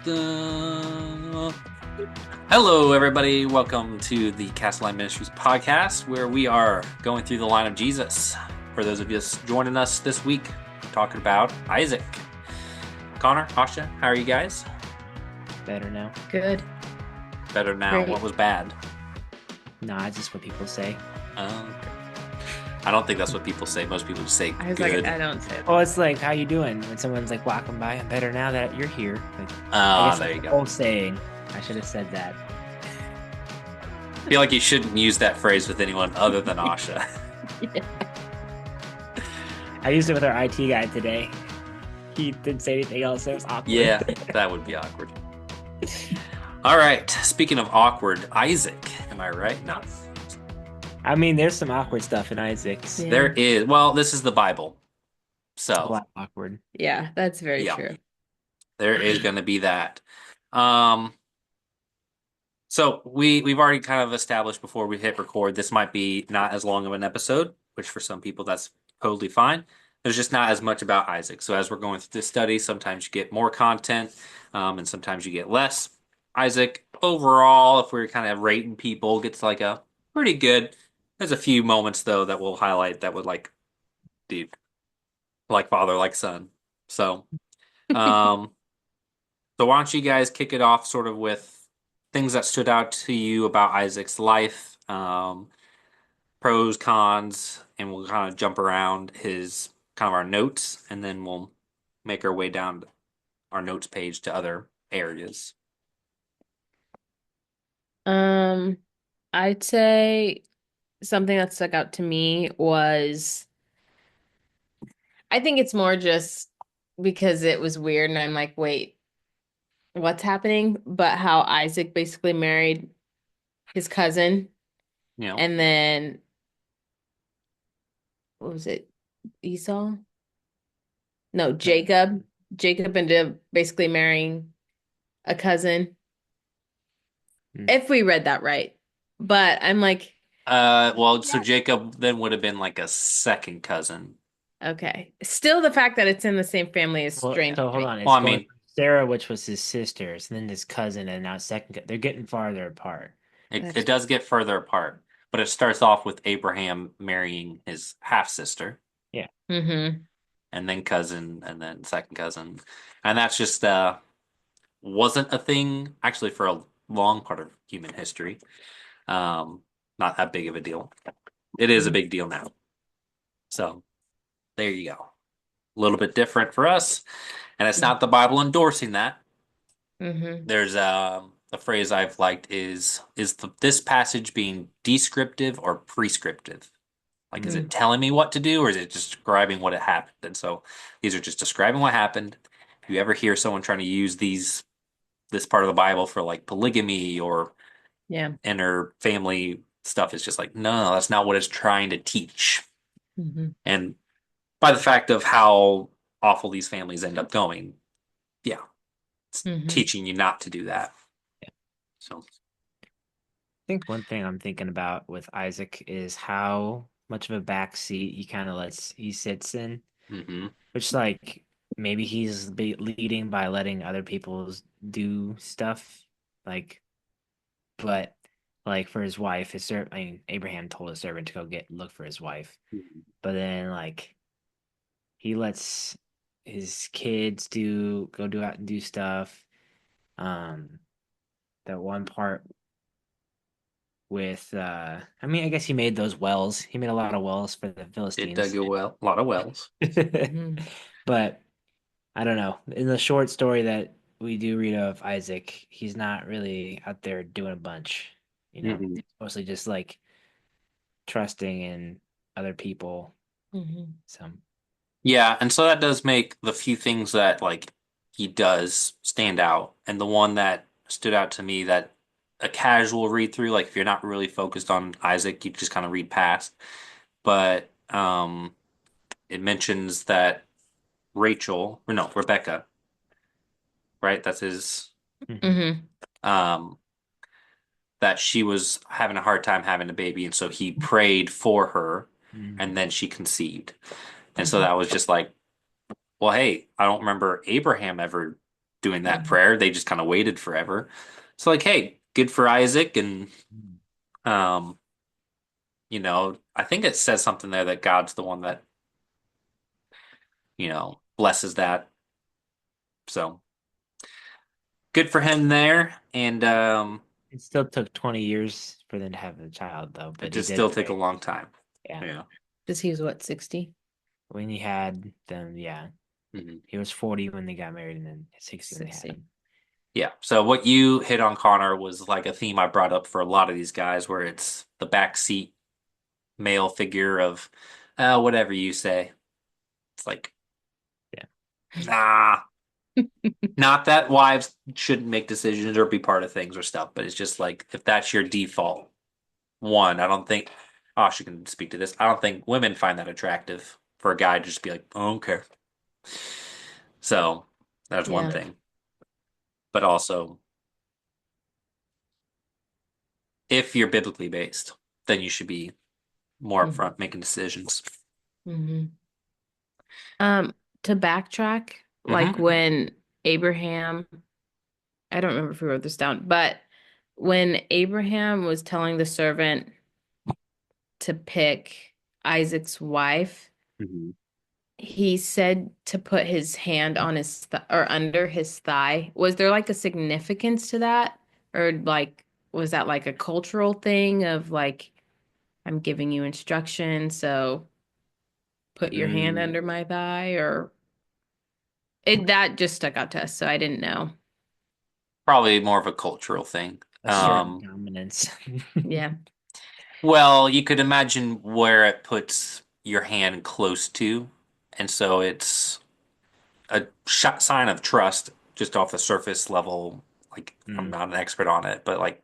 Da. Hello, everybody. Welcome to the Castline Ministries podcast, where we are going through the line of Jesus. For those of you joining us this week, we're talking about Isaac. Connor, Asha, how are you guys? Better now. Good. Better now. Great. What was bad? Nah, it's just what people say. Okay. I don't think that's what people say. Most people just say I was good. like, I don't say that. Oh, it's like, how you doing? When someone's like walking by, I'm better now that you're here. Like, I guess There it's you an go. old saying. I should have said that. I feel like you shouldn't use that phrase with anyone other than Asha. I used it with our IT guy today. He didn't say anything else. It was awkward. Yeah, that would be awkward. All right. Speaking of awkward, Isaac. Am I right? No. I mean, there's some awkward stuff in Isaac's. Yeah. There is. Well, this is the Bible. A So, lot awkward. Yeah, that's very Yeah. true. there is going to be that. So we've already kind of established before we hit record, this might be not as long of an episode, which for some people that's totally fine. There's just not as much about Isaac. So as we're going through this study, sometimes you get more content, and sometimes you get less. Isaac, overall, if we're kind of rating people, gets like a pretty good. There's a few moments though that we'll highlight that would like, dude, like father, like son. So, um, so why don't you guys kick it off sort of with things that stood out to you about Isaac's life, pros, cons, and we'll kind of jump around his kind of our notes, and then we'll make our way down our notes page to other areas. Um, I'd say something that stuck out to me was I think it's more just because it was weird and I'm like, wait, what's happening? But how Isaac basically married his cousin You know, and then what was it? Esau? No, Jacob. Jacob ended up basically marrying a cousin. Hmm. If we read that right. But I'm like, well, so yeah. Jacob then would have been like a second cousin. Okay. Still the fact that it's in the same family is Well, strange so to hold me. on. Well, It's I going mean, from Sarah, which was his sisters, and then his cousin, and now they're getting farther apart. it That's does get further apart, but it starts off with Abraham marrying his half sister, Yeah. mm-hmm. and then cousin, and then second cousin, and that's just wasn't a thing actually for a long part of human history. Um, Not that big of a deal. It is a big deal now. So there you go. A little bit different for us, and it's not the Bible endorsing that. Mm-hmm. There's a phrase I've liked is this passage being descriptive or prescriptive? Like, is it telling me what to do, or is it just describing what had happened? And so these are just describing what happened. If you ever hear someone trying to use this part of the Bible for like polygamy or Yeah. inner family stuff, it's just like, no, that's not what it's trying to teach. Mm-hmm. And by the fact of how awful these families end up going, yeah, it's Mm-hmm. teaching you not to do that. So, I think one thing I'm thinking about with Isaac is how much of a back seat he sits in, hmm which like maybe leading by letting other people do stuff, like, but like for his wife, I mean, Abraham told his servant to look for his wife, but then like he lets his kids go out and do stuff. Um, that one part with I mean, I guess he made those wells. He made a lot of wells for the it dug Philistines. a lot of wells. Mm-hmm. But I don't know. In the short story that we do read of Isaac, he's not really out there doing a bunch, you know. hmm Mostly just like trusting in other people. Mm-hmm. So Yeah, and so that does make the few things that like he does stand out. And the one that stood out to me that a casual read through, like if you're not really focused on Isaac, you just kind of read past. But it mentions that Rachel, or no, Rebecca, right? That's his mhm. Mm-hmm. um that she was having a hard time having a baby, and so he prayed for her, Mhm. and then she conceived. And so Mm-hmm. that was just like, well, hey, I don't remember Abraham ever doing that Mhm. prayer. They just kind of waited forever. So like, hey, good for Isaac. And Mm. um, I think it says something there that God's the one that, blesses that. So good for him there. And It still took 20 years for them to have a child, though, it but he just did still take a pray. long time. Yeah. Yeah. Because he was what, 60? When he had them, yeah. Mhm. He was 40 when they got married and then 60 when they had 60. him. Yeah. So what you hit on, Connor, was like a theme I brought up for a lot of these guys, where it's the backseat male figure of whatever you say. It's like, Yeah. nah, not that wives shouldn't make decisions or be part of things or stuff, but it's just like if that's your default, one, I don't think, oh, she can speak to this. I don't think women find that attractive for a guy to just be like, oh, okay. So that's one Yeah. thing. But also, if you're biblically based, then you should be more Mhm. upfront making decisions. Mhm. Um, to backtrack, like Hmm. when Abraham, I don't remember if we wrote this down, but when Abraham was telling the servant to pick Isaac's wife, Hmm. he said to put his hand on his th or under his thigh. Was there like a significance to that? Or like was that like a cultural thing of like I'm giving you instruction, so put your hand Mm, under my thigh or it that just stuck out to us, so I didn't know. probably more of a cultural thing. Asserting dominance. Yeah. Well, you could imagine where it puts your hand close to, and so it's a sign of trust just off the surface level. Like, I'm Mm. not an expert on it, but like,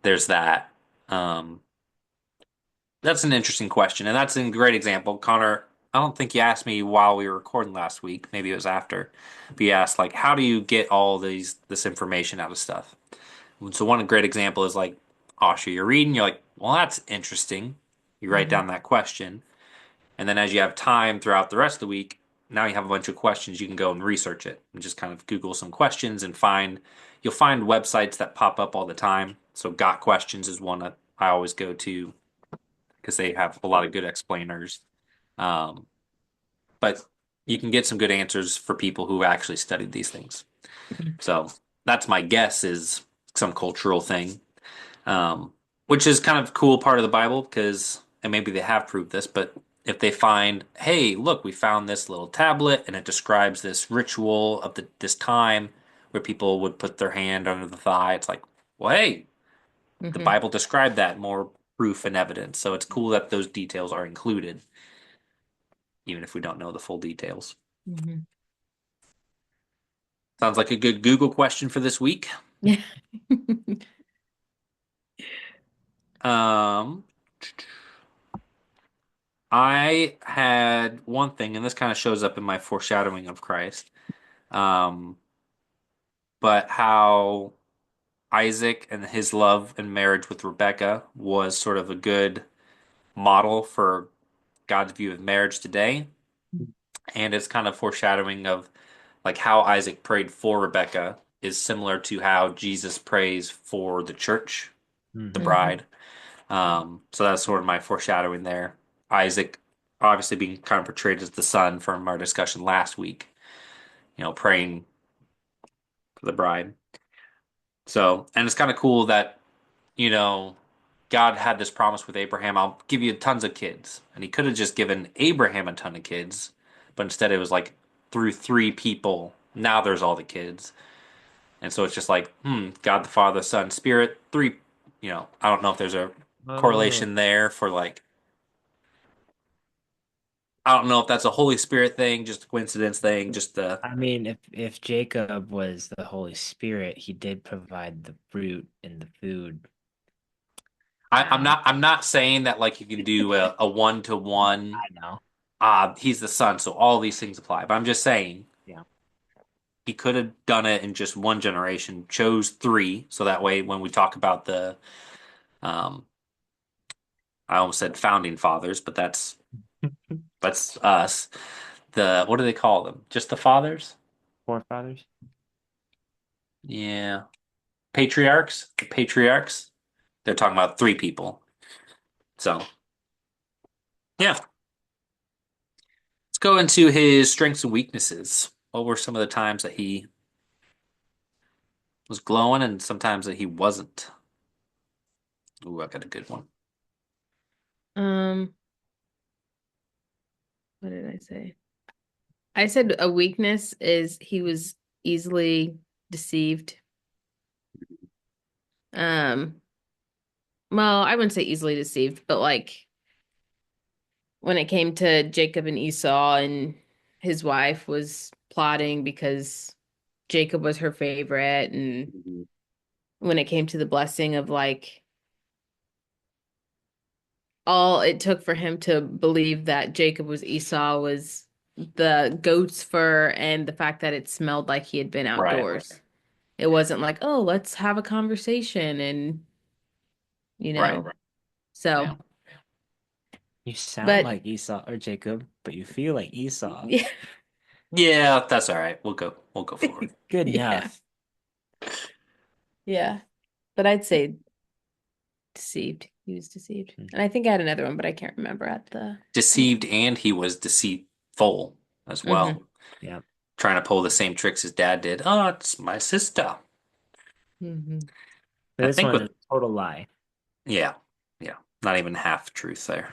there's that. Um, that's an interesting question, and that's a great example. Connor, I don't think you asked me while we were recording last week. Maybe it was after. But you asked like, how do you get all this information out of stuff? So one great example is like, Asha, you're reading, you're like, well, that's interesting. You write Hmm. down that question, and then as you have time throughout the rest of the week, now you have a bunch of questions. You can go and research it and just kind of Google some questions and you'll find websites that pop up all the time. So Got Questions is one that I always go to because they have a lot of good explainers. Um, but you can get some good answers for people who actually studied these things. So that's my guess is some cultural thing, which is kind of cool part of the Bible because, and maybe they have proved this, but if they find, hey, look, we found this little tablet and it describes this ritual of this time where people would put their hand under the thigh, it's like, well, hey, the Hmm. Bible described that, more proof and evidence. So it's cool that those details are included, even if we don't know the full details. Hmm. Sounds like a good Google question for this week. Yeah. Um, I had one thing, and this kind of shows up in my foreshadowing of Christ, um, but how Isaac and his love and marriage with Rebecca was sort of a good model for God's view of marriage today. And it's kind of foreshadowing of like how Isaac prayed for Rebecca is similar to how Jesus prays for the church, the Mhm. Hmm. bride. So that's sort of my foreshadowing there. Isaac obviously being kind of portrayed as the son from our discussion last week, praying for the bride. So, and it's kind of cool that, you know, God had this promise with Abraham, I'll give you tons of kids. And he could have just given Abraham a ton of kids, but instead it was like through three people, now there's all the kids. And so it's just like, God the Father, Son, Spirit, three, I don't know if there's a Oh, correlation there for like, I don't know if that's a Holy Spirit thing, just a coincidence thing, just I mean, if Jacob was the Holy Spirit, he did provide the fruit and the food. Um, I'm not saying that like you can do a one to one. I know. He's the son, so all these things apply. But I'm just saying Yeah. he could have done it in just one generation, chose three, so that way when we talk about um, I almost said founding fathers, but that's us. The what do they call them? Just the fathers? Forefathers? Yeah. Patriarchs, the patriarchs, they're talking about three people. So, yeah. Let's go into his strengths and weaknesses. What were some of the times that he was glowing and sometimes that he wasn't? Ooh, I got a good one. Um, what did I say? I said a weakness is he was easily deceived. Um, well, I wouldn't say easily deceived, but like when it came to Jacob and Esau and his wife was plotting because Jacob was her favorite, and Mhm. when it came to the blessing of like all it took for him to believe that Jacob was Esau was the goat's fur and the fact that it smelled like he had been Right. outdoors. It wasn't like, oh, let's have a conversation and you Right. know. Yeah. So, You sound but like Esau or Jacob, but you feel like Esau. yeah, Yeah, that's all right. We'll go forward. Good yeah, enough. yeah. But I'd say deceived. He was deceived. Hmm. And I think I had another one, but I can't remember at the Deceived and he was deceitful as hmm well. Yeah. Trying to pull the same tricks his dad did. Oh, it's my sister. hmm But I this think one with is a total lie. yeah, yeah, not even half truth there.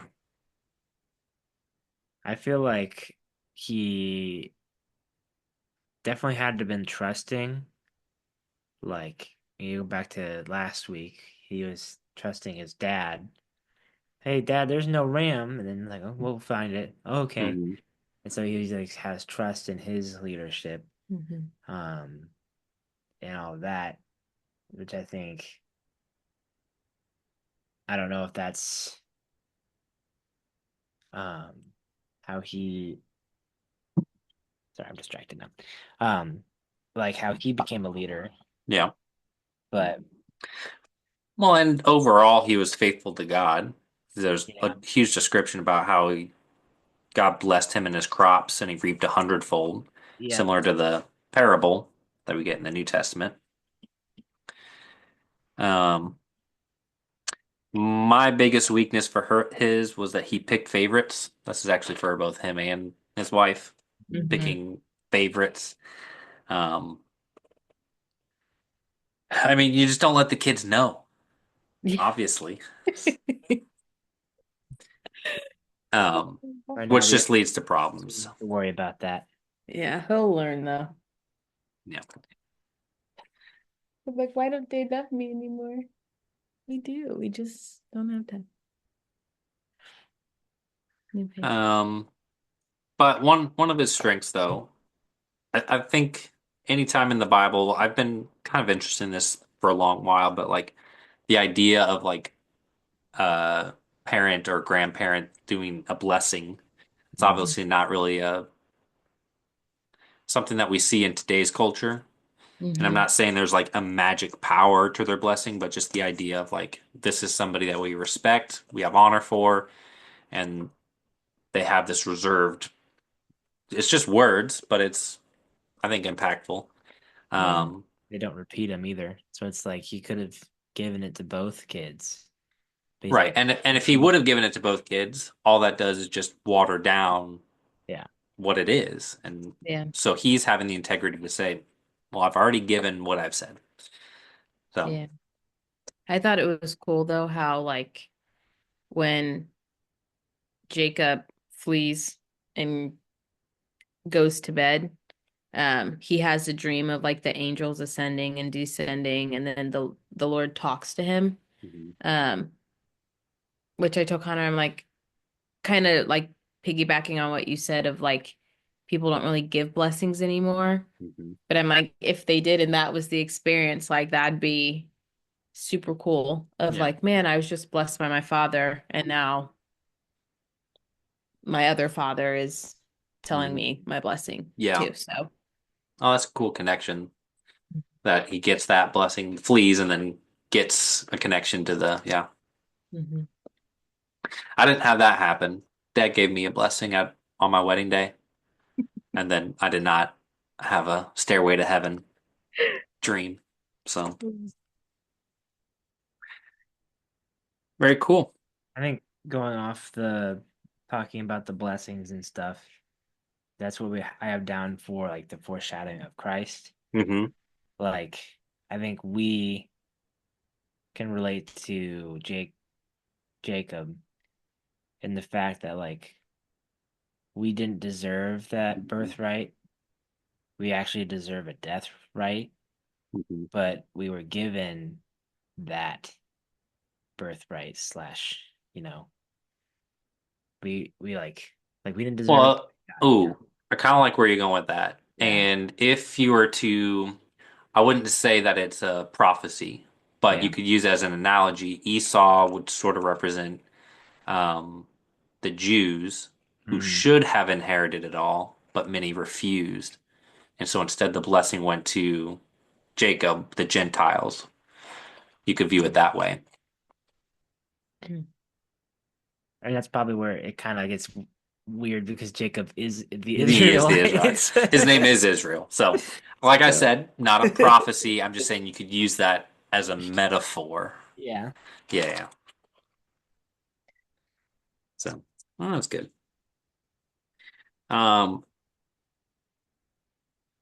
I feel like he definitely had to been trusting. Like you go back to last week, he was trusting his dad. Hey, Dad, there's no RAM, and then like, oh, we'll find it. Okay, Mhm. and so he like has trust in his leadership, hmm um, and all of that, which I think I don't know if that's um how he. Sorry, I'm distracted now. Um, like how he became a leader, Yeah. but Well, and overall, he was faithful to God. There's yeah, a huge description about how God blessed him in his crops and he reaped a hundredfold, yeah, similar to the parable that we get in the New Testament. Um, my biggest weakness for his was that he picked favorites. This is actually for both him and his wife, hmm picking favorites. Um, I mean, you just don't let the kids know, Yeah. obviously. Um, right now which we have just leads to problems. to worry about that. Yeah, he'll learn though. Yeah. I'm like, why don't they love me anymore? We do. We just don't have time. No patience. Um, but one of his strengths, though, I think anytime in the Bible, I've been kind of interested in this for a long while, but like the idea of like a parent or grandparent doing a blessing, it's Mhm. obviously not really something that we see in today's culture. And I'm hmm not saying there's like a magic power to their blessing, but just the idea of like this is somebody that we respect, we have honor for, and they have this reserved. It's just words, but it's I think impactful. Yeah. Um, They don't repeat them either, so it's like he could have given it to both kids. But he's right, like, and if he would have given it to both kids, all that does is just water down yeah, what it is, and Yeah. so he's having the integrity to say, "Well, I've already given what I've said." So, Yeah. I thought it was cool though how like when Jacob flees and goes to bed, he has a dream of like the angels ascending and descending, and then the Lord talks to him. mhm, Um, which I told Connor, I'm like kind of like piggybacking on what you said of like people don't really give blessings anymore. mhm. But I'm like, if they did and that was the experience, like that'd be super cool. Of Yeah, like, man, I was just blessed by my father, and now my other father is telling mhm. me my blessing Yeah. too. So Oh, that's a cool connection that he gets that blessing, flees, and then gets a connection to the yeah. Mhm. I didn't have that happen. Dad gave me a blessing at on my wedding day, and then I did not have a stairway to heaven dream. So very cool. I think going off the talking about the blessings and stuff, that's what I have down for like the foreshadowing of Christ. Hmm. Like I think we can relate to Jacob in the fact that like we didn't deserve that birthright. We actually deserve a death right, Hmm. but we were given that birthright slash, you know, we like we didn't deserve it. Well, God, you know. ooh, I kind of like where you're going with that. Yeah. And if you were to, I wouldn't say that it's a prophecy, but you Yeah. could use it as an analogy. Esau would sort of represent um, the Jews who Hmm. should have inherited it all, but many refused. And so instead, the blessing went to Jacob, the Gentiles. You could view it that way. And that's probably where it kind of gets weird because Jacob is the He is the Israelite. Israelites. His name is Israel. So, like I So said, not a prophecy. I'm just saying you could use that as a metaphor. yeah. Yeah. Yeah. So, oh, that's good. Um,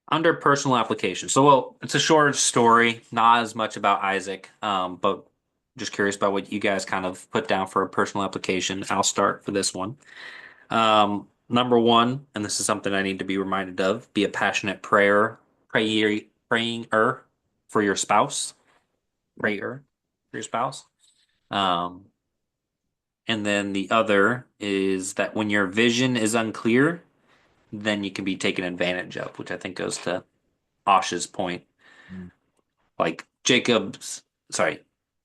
Under personal application. So, well, it's a short story, not as much about Isaac, but just curious about what you guys kind of put down for a personal application. I'll start for this one. Number one, and this is something I need to be reminded of, be a passionate prayer for your spouse, prayer for your spouse. Um, and then the other is that when your vision is unclear, then you can be taken advantage of, which I think goes to Osh's point. Mm. Like sorry,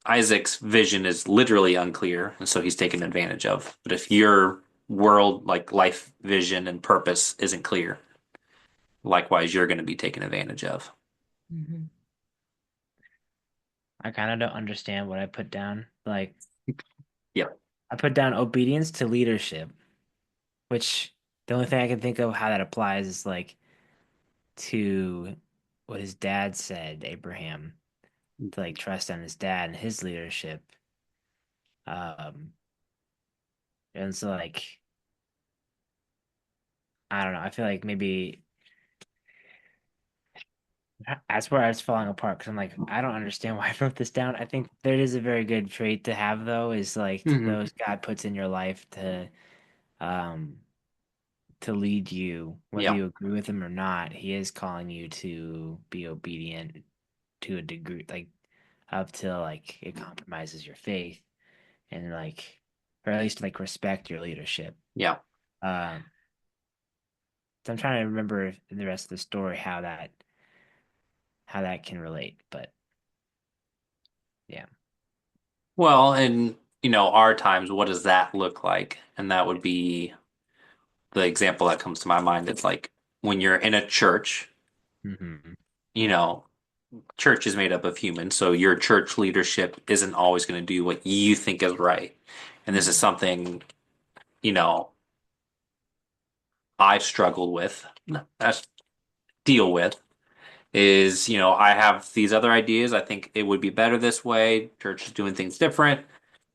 Isaac's vision is literally unclear, and so he's taken advantage of. But if your world, like life vision and purpose, isn't clear, likewise, you're going to be taken advantage of. Mhm. I kind of don't understand what I put down. Like Yep. I put down obedience to leadership, which the only thing I can think of how that applies is like to what his dad said, Abraham, to like trust on his dad and his leadership. Um, and so like I don't know. I feel like maybe that's where I was falling apart because I'm like, I don't understand why I wrote this down. I think that is a very good trait to have, though, is like Hmm. those God puts in your life um, to lead you, whether Yeah. you agree with him or not. He is calling you to be obedient to a degree, like up till like it compromises your faith and like, or at least like respect your leadership. Yeah. Um, so I'm trying to remember the rest of the story how that can relate, but yeah. Well, and our times, what does that look like? And that would be the example that comes to my mind. It's like when you're in a church, Hmm. you know, church is made up of humans, so your church leadership isn't always going to do what you think is right. And this is something, you know, I've struggled with, that's deal with is, I have these other ideas. I think it would be better this way. Church is doing things different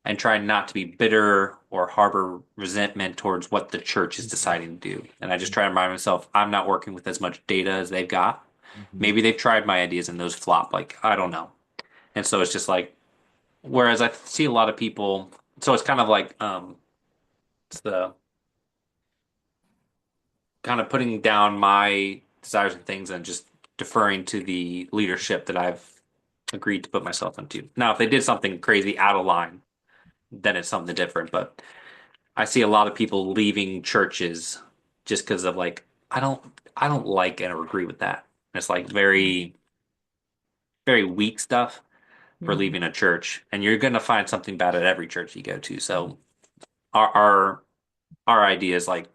and trying not to be bitter or harbor resentment towards what the church is deciding to do. And I just try to remind myself I'm not working with as much data as they've got. Hmm. Maybe they've tried my ideas and those flop. Like, I don't know. And so it's just like, whereas I see a lot of people, so it's kind of like it's the kind of putting down my desires and things and just deferring to the leadership that I've agreed to put myself into. Now, if they did something crazy out of line, then it's something different. But I see a lot of people leaving churches just because of like, I don't like and agree with that. It's like very, very weak stuff for Mhm. leaving a church, and you're going to find something bad at every church you go to. So our our our idea is like,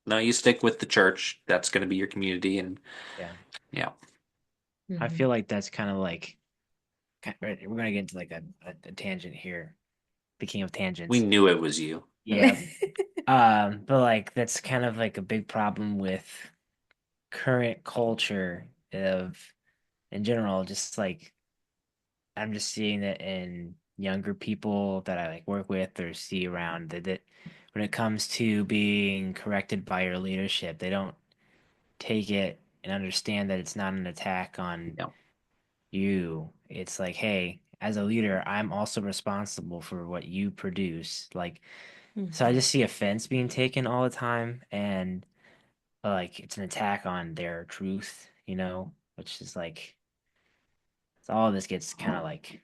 no, you stick with the church. That's going to be your community, and Yeah. yeah, I Mhm. feel like that's kind of like right, we're gonna get into like a tangent here. Speaking of we tangents, knew it was you. yeah. But like that's kind of like a big problem with current culture of in general, just like I'm just seeing it in younger people that I like work with or see around that when it comes to being corrected by your leadership, they don't take it and understand that it's not an attack on No. you. It's like, hey, as a leader, I'm also responsible for what you produce. Like, so I Mhm. just see offense being taken all the time, and like it's an attack on their truth, which is like, so all of this gets kind of like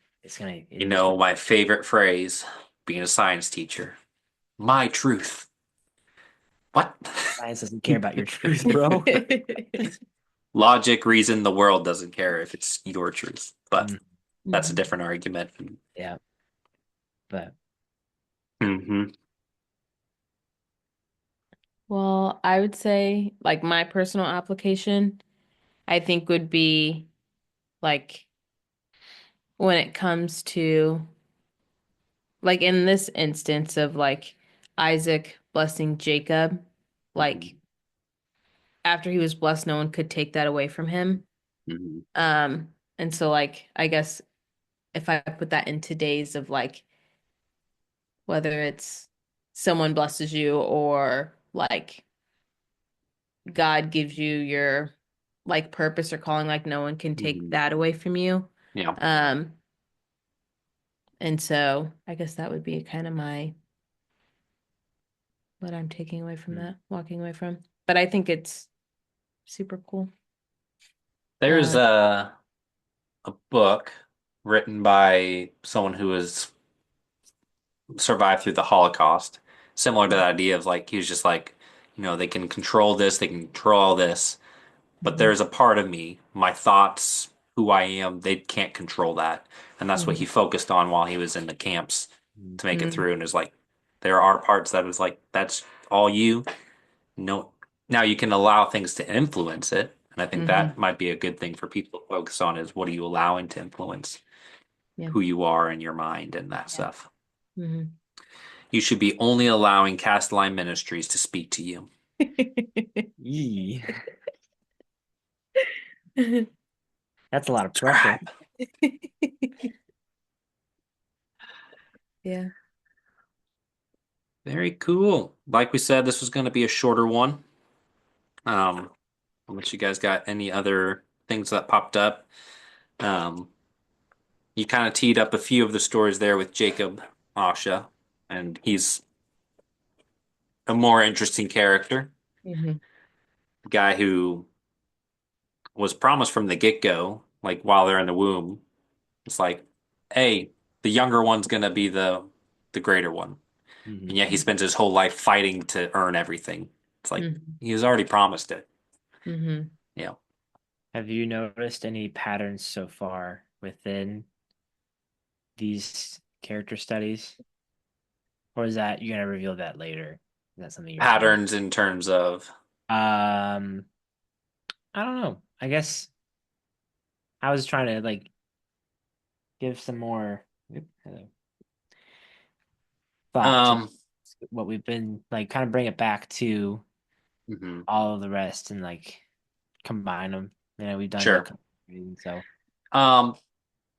You it's know, my favorite phrase, being a science teacher, my truth. What? science doesn't care about your truth, bro. Logic, reason, the world doesn't care if it's your truth. But Mm, that's a Mhm. different argument. yeah, but Hmm. Well, I would say like my personal application, I think would be like when it comes to like in this instance of like Isaac blessing Jacob, like Hmm. after he was blessed, no one could take that away from him. Hmm. And so like I guess if I put that in today's of like whether it's someone blesses you or like God gives you your like purpose or calling, like no one can take Hmm. that away from you. Yeah. Um, and so I guess that would be kind of my what I'm taking away from mm, that, walking away from. But I think it's super cool. There's Uh, a book written by someone who has survived through the Holocaust, similar to that idea of like he was just like, they can control this, they can control all this, but mhm, there's a part of me, my thoughts, who I am, they can't control that. And that's what he mhm, focused on while he was in the camps mm, to make it mhm, through. And is like, there are parts that was like, that's all you. No, now you can allow things to influence it. And I think mhm. that might be a good thing for people to focus on is what are you allowing to influence Yeah. who you are and your mind and that Yeah. stuff. Mhm. You should be only allowing Castelline Ministries to speak to you. yee. That's a lot of pressure. Subscribe. Yeah. Very cool. Like we said, this was going to be a shorter one. Unless you guys got any other things that popped up. Um, you kind of teed up a few of the stories there with Jacob Asha, and he's a more interesting character. Mhm. Guy who was promised from the get-go, like while they're in the womb. It's like, hey, the younger one's gonna be the greater one. And Mhm. yet he spends his whole life fighting to earn everything. It's like Mhm. he was already promised it. Mhm. Yeah. Have you noticed any patterns so far within these character studies? Or is that you're gonna reveal that later? Is that something you're planning? Patterns in terms of Um, I don't know. I guess I was trying to like give some more hello, thought to um what we've been like, kind of bring it back to mhm. all of the rest and like combine them. We've done a Sure. couple of reasons, so Um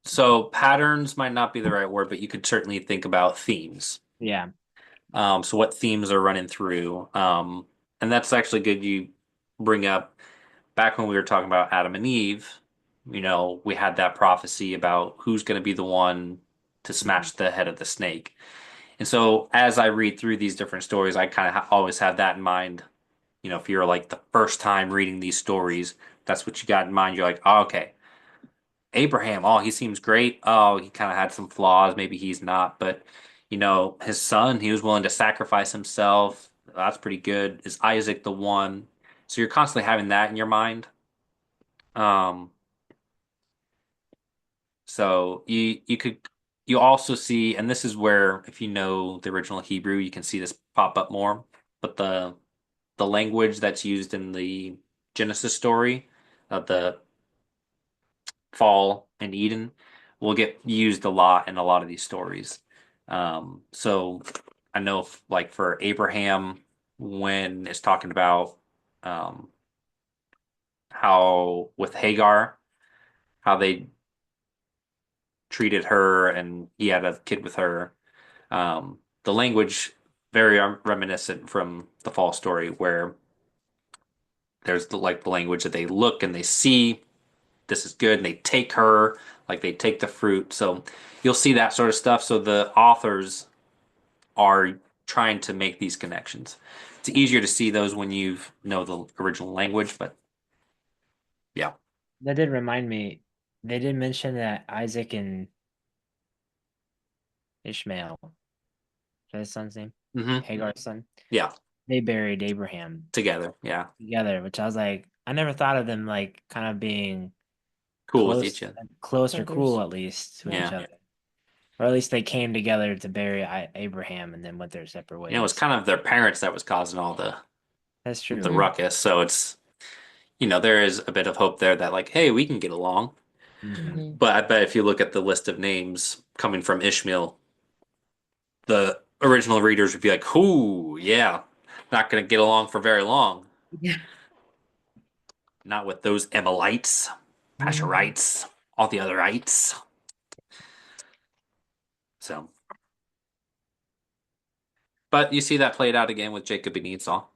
so patterns might not be the right word, but you could certainly think about themes. yeah. So what themes are running through? And that's actually good you bring up back when we were talking about Adam and Eve, we had that prophecy about who's going to be the one to Mhm. smash the head of the snake. And so as I read through these different stories, I kind of always have that in mind. If you're like the first time reading these stories, that's what you got in mind. You're like, oh, okay, Abraham, oh, he seems great. Oh, he kind of had some flaws. Maybe he's not, but his son, he was willing to sacrifice himself. That's pretty good. Is Isaac the one? So you're constantly having that in your mind. Um, so you also see, and this is where if you know the original Hebrew, you can see this pop up more. But the language that's used in the Genesis story of the fall in Eden will get used a lot in a lot of these stories. So I know like for Abraham, when it's talking about um, how with Hagar, how they treated her, and he had a kid with her. The language very reminiscent from the fall story, where there's the language that they look and they see this is good, and they take her, like they take the fruit. So you'll see that sort of stuff. So the authors are trying to make these connections. It's easier to see those when you know the original language, but yeah. That did remind me. They did mention that Isaac and Ishmael, is that his son's name? Hmm. Hagar's son. Yeah, They buried Abraham together. Yeah, together, which I was like, I never thought of them like kind of being cool with each other. close or Brothers. cool at least to each Yeah. other. Or at least they came together to bury Abraham and then went their separate ways. It was kind of their parents that was causing all That's true. the ruckus. So it's, there is a bit of hope there that, like, hey, we can get along. Mhm. But I bet if you look at the list of names coming from Ishmael, the original readers would be like, "Ooh, yeah, not going to get along for very long." Yeah. Not with those Emilites, Pashurites, all the other ites. So, but you see that played out again with Jacob and Esau.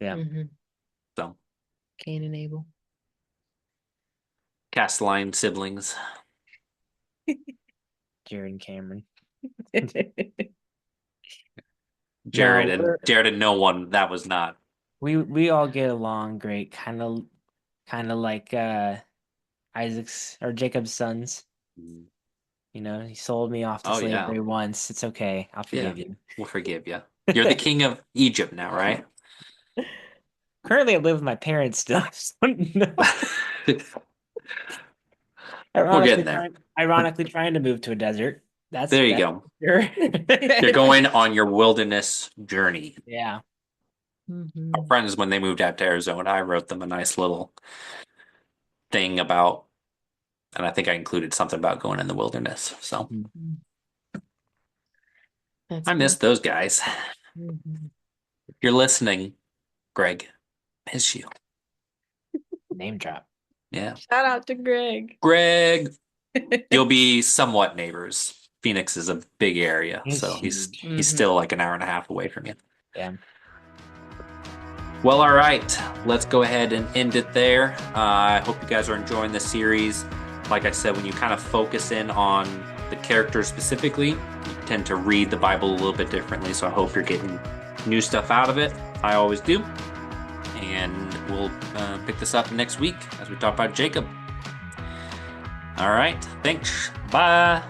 Yeah. Mhm. So, Cain and Abel. Castelline siblings. Jared and Cameron. Jared No, and no one. That was not. we all get along great, kind of like Isaac's or Jacob's sons. He sold me off to Oh, yeah. slavery once. It's okay. I'll forgive you. We'll forgive you. You're the king of Egypt now, right? Currently, I live with my parents still. So no. We're getting there. Ironically, trying to move to a desert. There you go. Sure. You're going on your wilderness journey. Yeah. Mhm. Our friends, when they moved out to Arizona, I wrote them a nice little thing about, and I think I included something about going in the wilderness. So That's I miss those guys. Mhm. If you're listening, Greg, miss you. Name drop. Yeah. Shout out to Greg. Greg, you'll be somewhat neighbors. Phoenix is a big area, It's so he's huge. still like an hour and a half away from you. Yeah. Well, all right. Let's go ahead and end it there. I hope you guys are enjoying this series. Like I said, when you kind of focus in on the characters specifically, you tend to read the Bible a little bit differently. So I hope you're getting new stuff out of it. I always do. And we'll pick this up next week as we talk about Jacob. All right. Thanks. Bye.